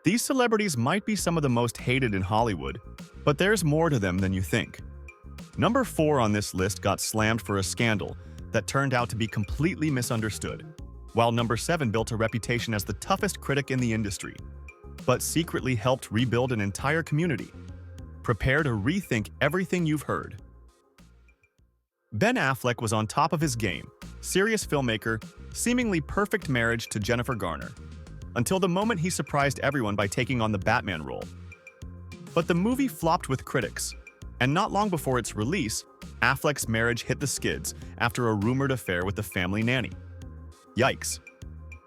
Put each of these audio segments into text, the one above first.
These celebrities might be some of the most hated in Hollywood, but there's more to them than you think. Number 4 on this list got slammed for a scandal that turned out to be completely misunderstood, while number 7 built a reputation as the toughest critic in the industry, but secretly helped rebuild an entire community. Prepare to rethink everything you've heard. Ben Affleck was on top of his game, serious filmmaker, seemingly perfect marriage to Jennifer Garner, until the moment he surprised everyone by taking on the Batman role. But the movie flopped with critics, and not long before its release, Affleck's marriage hit the skids after a rumored affair with the family nanny. Yikes.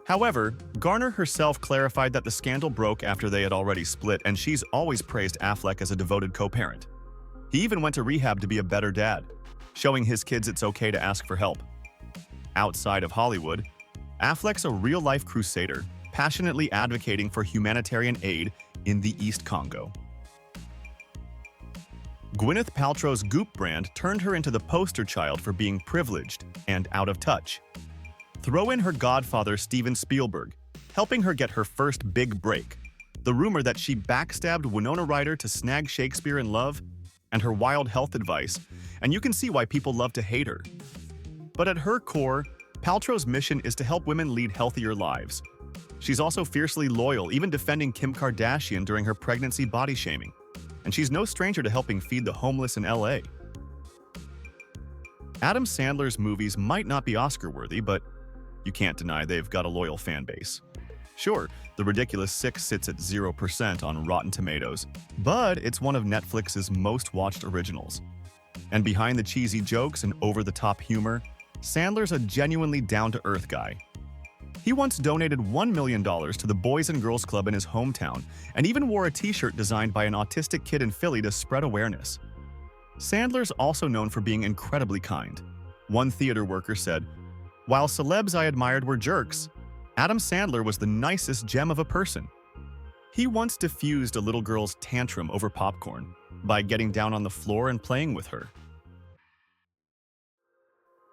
However, Garner herself clarified that the scandal broke after they had already split, and she's always praised Affleck as a devoted co-parent. He even went to rehab to be a better dad, showing his kids it's okay to ask for help. Outside of Hollywood, Affleck's a real-life crusader, passionately advocating for humanitarian aid in the East Congo. Gwyneth Paltrow's Goop brand turned her into the poster child for being privileged and out of touch. Throw in her godfather Steven Spielberg, helping her get her first big break, the rumor that she backstabbed Winona Ryder to snag Shakespeare in Love, and her wild health advice, and you can see why people love to hate her. But at her core, Paltrow's mission is to help women lead healthier lives. She's also fiercely loyal, even defending Kim Kardashian during her pregnancy body shaming. And she's no stranger to helping feed the homeless in LA. Adam Sandler's movies might not be Oscar-worthy, but you can't deny they've got a loyal fan base. Sure, The Ridiculous Six sits at 0% on Rotten Tomatoes, but it's one of Netflix's most watched originals. And behind the cheesy jokes and over-the-top humor, Sandler's a genuinely down-to-earth guy. He once donated $1 million to the Boys and Girls Club in his hometown and even wore a t-shirt designed by an autistic kid in Philly to spread awareness. Sandler's also known for being incredibly kind. One theater worker said, "While celebs I admired were jerks, Adam Sandler was the nicest gem of a person." He once diffused a little girl's tantrum over popcorn by getting down on the floor and playing with her.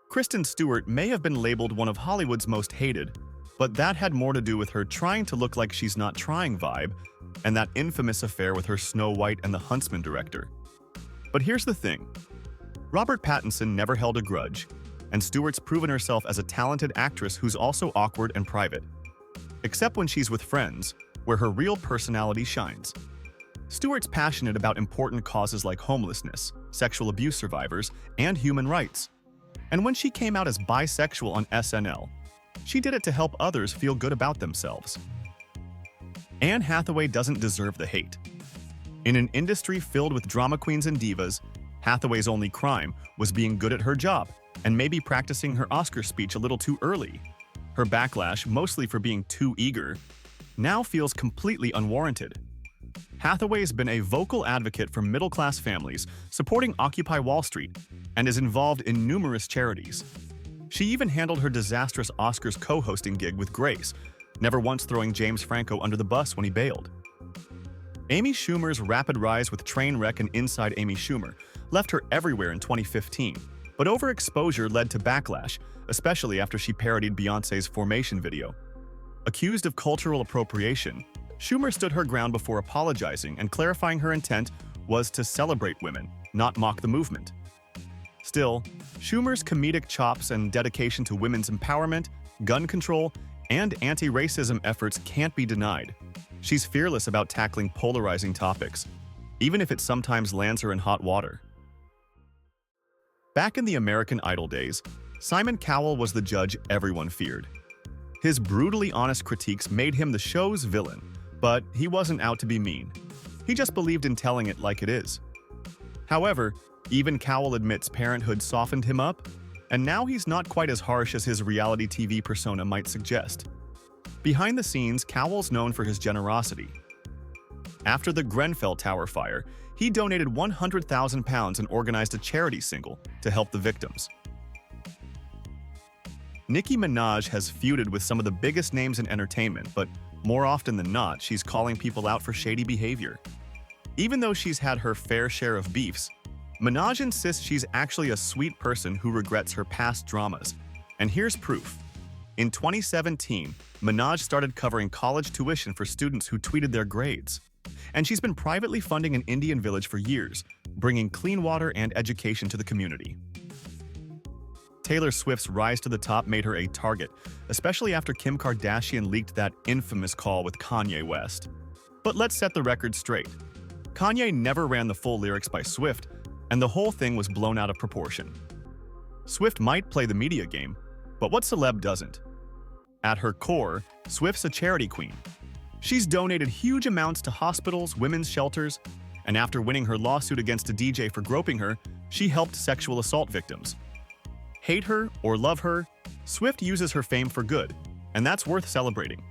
Kristen Stewart may have been labeled one of Hollywood's most hated, but that had more to do with her trying to look like she's not trying vibe and that infamous affair with her Snow White and the Huntsman director. But here's the thing. Robert Pattinson never held a grudge, and Stewart's proven herself as a talented actress who's also awkward and private. Except when she's with friends, where her real personality shines. Stewart's passionate about important causes like homelessness, sexual abuse survivors, and human rights. And when she came out as bisexual on SNL, she did it to help others feel good about themselves. Anne Hathaway doesn't deserve the hate. In an industry filled with drama queens and divas, Hathaway's only crime was being good at her job and maybe practicing her Oscar speech a little too early. Her backlash, mostly for being too eager, now feels completely unwarranted. Hathaway's been a vocal advocate for middle-class families, supporting Occupy Wall Street, and is involved in numerous charities. She even handled her disastrous Oscars co-hosting gig with grace, never once throwing James Franco under the bus when he bailed. Amy Schumer's rapid rise with Trainwreck and Inside Amy Schumer left her everywhere in 2015, but overexposure led to backlash, especially after she parodied Beyoncé's Formation video. Accused of cultural appropriation, Schumer stood her ground before apologizing and clarifying her intent was to celebrate women, not mock the movement. Still, Schumer's comedic chops and dedication to women's empowerment, gun control, and anti-racism efforts can't be denied. She's fearless about tackling polarizing topics, even if it sometimes lands her in hot water. Back in the American Idol days, Simon Cowell was the judge everyone feared. His brutally honest critiques made him the show's villain, but he wasn't out to be mean. He just believed in telling it like it is. However, even Cowell admits parenthood softened him up, and now he's not quite as harsh as his reality TV persona might suggest. Behind the scenes, Cowell's known for his generosity. After the Grenfell Tower fire, he donated £100,000 and organized a charity single to help the victims. Nicki Minaj has feuded with some of the biggest names in entertainment, but more often than not, she's calling people out for shady behavior. Even though she's had her fair share of beefs, Minaj insists she's actually a sweet person who regrets her past dramas. And here's proof. In 2017, Minaj started covering college tuition for students who tweeted their grades. And she's been privately funding an Indian village for years, bringing clean water and education to the community. Taylor Swift's rise to the top made her a target, especially after Kim Kardashian leaked that infamous call with Kanye West. But let's set the record straight. Kanye never ran the full lyrics by Swift, and the whole thing was blown out of proportion. Swift might play the media game, but what celeb doesn't? At her core, Swift's a charity queen. She's donated huge amounts to hospitals, women's shelters, and after winning her lawsuit against a DJ for groping her, she helped sexual assault victims. Hate her or love her, Swift uses her fame for good, and that's worth celebrating.